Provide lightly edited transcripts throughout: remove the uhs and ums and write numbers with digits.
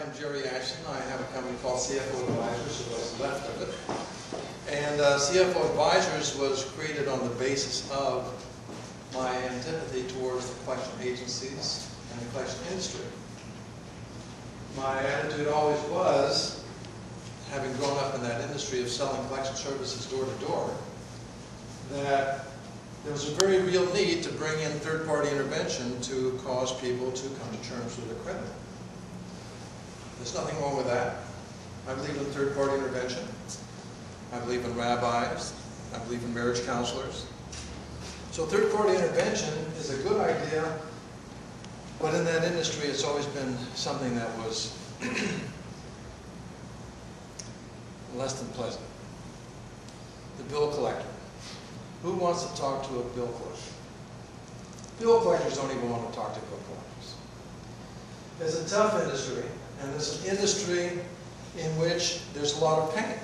I'm Jerry Ashton. I have a company called CFO Advisors, so what's left of it. And CFO Advisors was created on the basis of my antipathy towards the collection agencies and the collection industry. My attitude always was, having grown up in that industry of selling collection services door to door, that there was a very real need to bring in third-party intervention to cause people to come to terms with their credit. There's nothing wrong with that. I believe in third-party intervention. I believe in rabbis. I believe in marriage counselors. So third-party intervention is a good idea, but in that industry it's always been something that was less than pleasant. The bill collector. Who wants to talk to a bill collector? Bill collectors don't even want to talk to bill collectors. It's a tough industry, and it's an industry in which there's a lot of pain.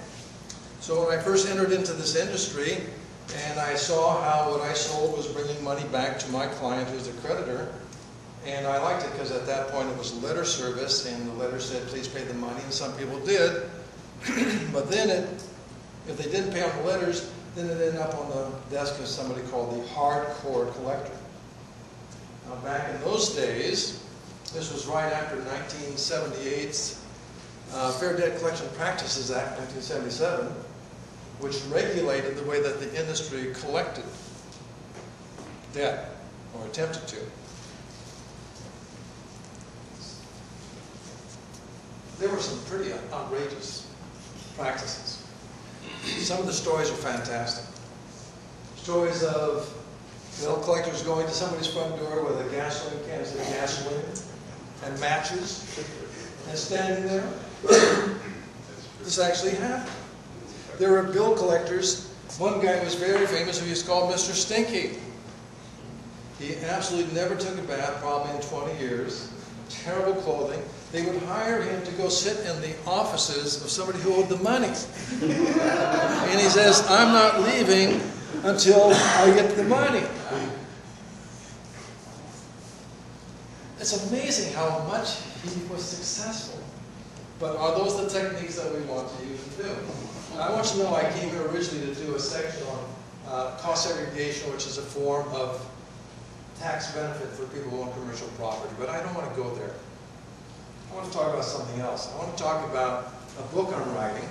So when I first entered into this industry, and I saw how what I sold was bringing money back to my client who's the creditor, and I liked it because at that point it was a letter service, and the letter said, please pay the money, and some people did. But then if they didn't pay on the letters, then it ended up on the desk of somebody called the hardcore collector. Now back in those days, this was right after 1978's Fair Debt Collection Practices Act, 1977, which regulated the way that the industry collected debt, or attempted to. There were some pretty outrageous practices. Some of the stories are fantastic. Stories of bill collectors going to somebody's front door with a gasoline can of gasoline and matches and standing there. This actually happened. There were bill collectors. One guy was very famous who was called Mr. Stinky. He absolutely never took a bath, probably in 20 years. Terrible clothing. They would hire him to go sit in the offices of somebody who owed the money. And he says, I'm not leaving until I get the money. It's amazing how much he was successful. But are those the techniques that we want to use to do? I want you to know I came here originally to do a section on cost segregation, which is a form of tax benefit for people who own commercial property. But I don't want to go there. I want to talk about something else. I want to talk about a book I'm writing,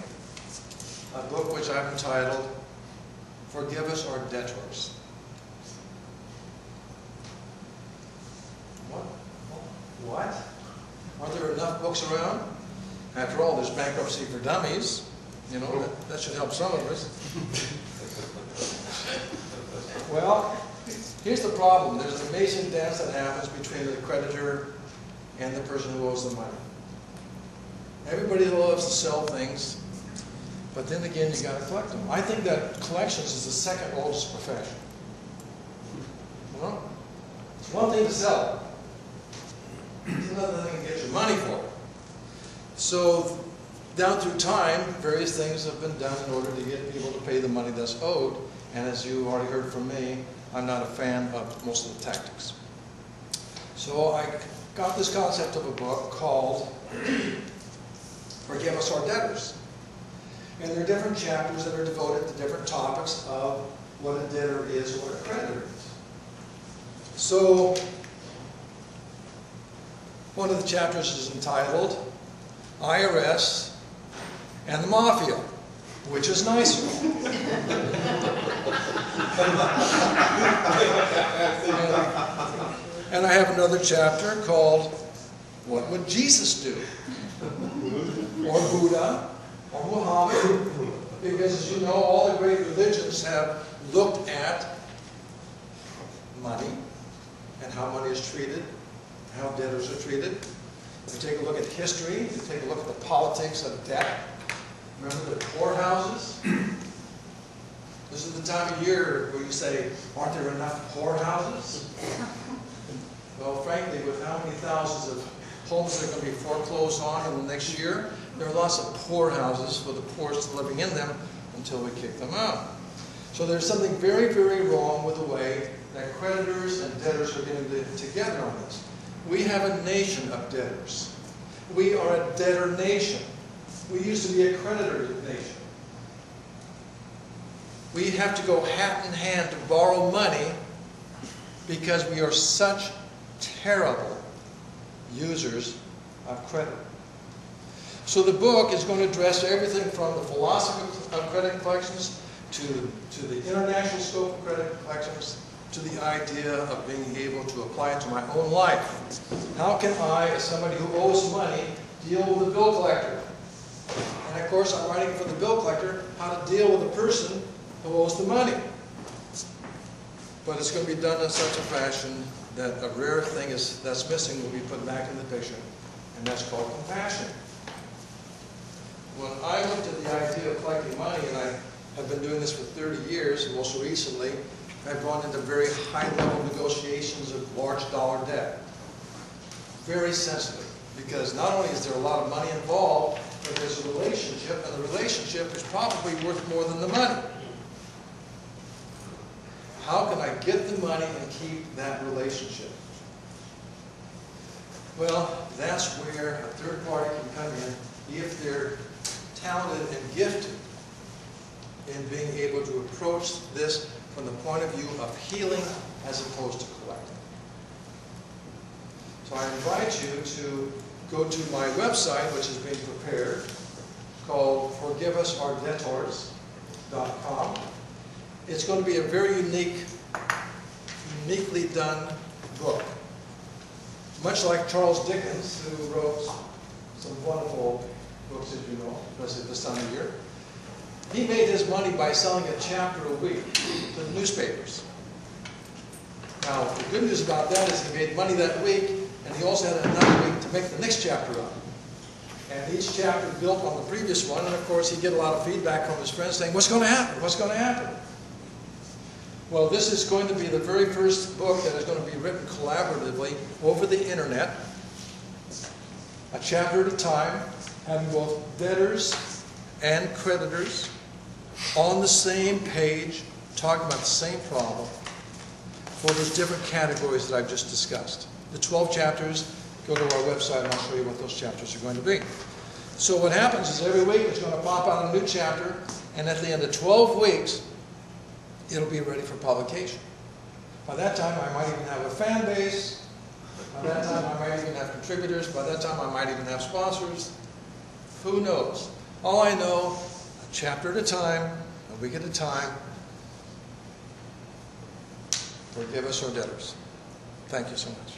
a book which I've entitled, Forgive Us Our Debtors. What? Aren't there enough books around? After all, there's Bankruptcy for Dummies. You know, that should help some of us. Well, here's the problem. There's an amazing dance that happens between the creditor and the person who owes the money. Everybody loves to sell things, but then again, you got to collect them. I think that collections is the second oldest profession. You know? It's one thing to sell it. It's another thing to get your money for it. So, down through time, various things have been done in order to get people to pay the money that's owed. And as you already heard from me, I'm not a fan of most of the tactics. So I got this concept of a book called Forgive Us Our Debtors. And there are different chapters that are devoted to different topics of what a debtor is or what a creditor is. So one of the chapters is entitled IRS and the Mafia, which is nicer. And I have another chapter called What Would Jesus Do? Or Buddha, or Muhammad, because as you know, all the great religions have looked at money and how money is treated, how debtors are treated. You take a look at history, you take a look at the politics of debt. Remember the poorhouses? This is the time of year where you say, aren't there enough poorhouses? Well, frankly, with how many thousands of homes that are going to be foreclosed on in the next year, there are lots of poorhouses for the poorest living in them until we kick them out. So there's something very, very wrong with the way that creditors and debtors are getting together on this. We have a nation of debtors. We are a debtor nation. We used to be a creditor nation. We have to go hat in hand to borrow money because we are such terrible users of credit. So the book is going to address everything from the philosophy of credit collections to the international scope of credit collections to the idea of being able to apply it to my own life. How can I, as somebody who owes money, deal with a bill collector? And of course, I'm writing for the bill collector how to deal with a person who owes the money. But it's going to be done in such a fashion that a rare thing that's missing will be put back in the picture, and that's called compassion. When I looked at the idea of collecting money, and I have been doing this for 30 years, and most recently, I've gone into very high-level negotiations of large dollar debt. Very sensitive, because not only is there a lot of money involved, but there's a relationship, and the relationship is probably worth more than the money. How can I get the money and keep that relationship? Well, that's where a third party can come in if they're talented and gifted in being able to approach this from the point of view of healing as opposed to collecting. So I invite you to go to my website, which is being prepared, called forgiveusourdebtors.com. It's going to be a very uniquely done book. Much like Charles Dickens, who wrote some wonderful books, as you know, especially at this time of year. He made his money by selling a chapter a week to the newspapers. Now, the good news about that is he made money that week, and he also had another week to make the next chapter up. And each chapter built on the previous one, and of course he'd get a lot of feedback from his friends saying, what's going to happen? What's going to happen? Well, this is going to be the very first book that is going to be written collaboratively over the internet, a chapter at a time, having both debtors and creditors on the same page, talking about the same problem for those different categories that I've just discussed. The 12 chapters, go to our website and I'll show you what those chapters are going to be. So what happens is every week it's going to pop out a new chapter, and at the end of 12 weeks, it'll be ready for publication. By that time, I might even have a fan base. By that time, I might even have contributors. By that time, I might even have sponsors. Who knows? All I know, a chapter at a time, a week at a time, forgive us our debtors. Thank you so much.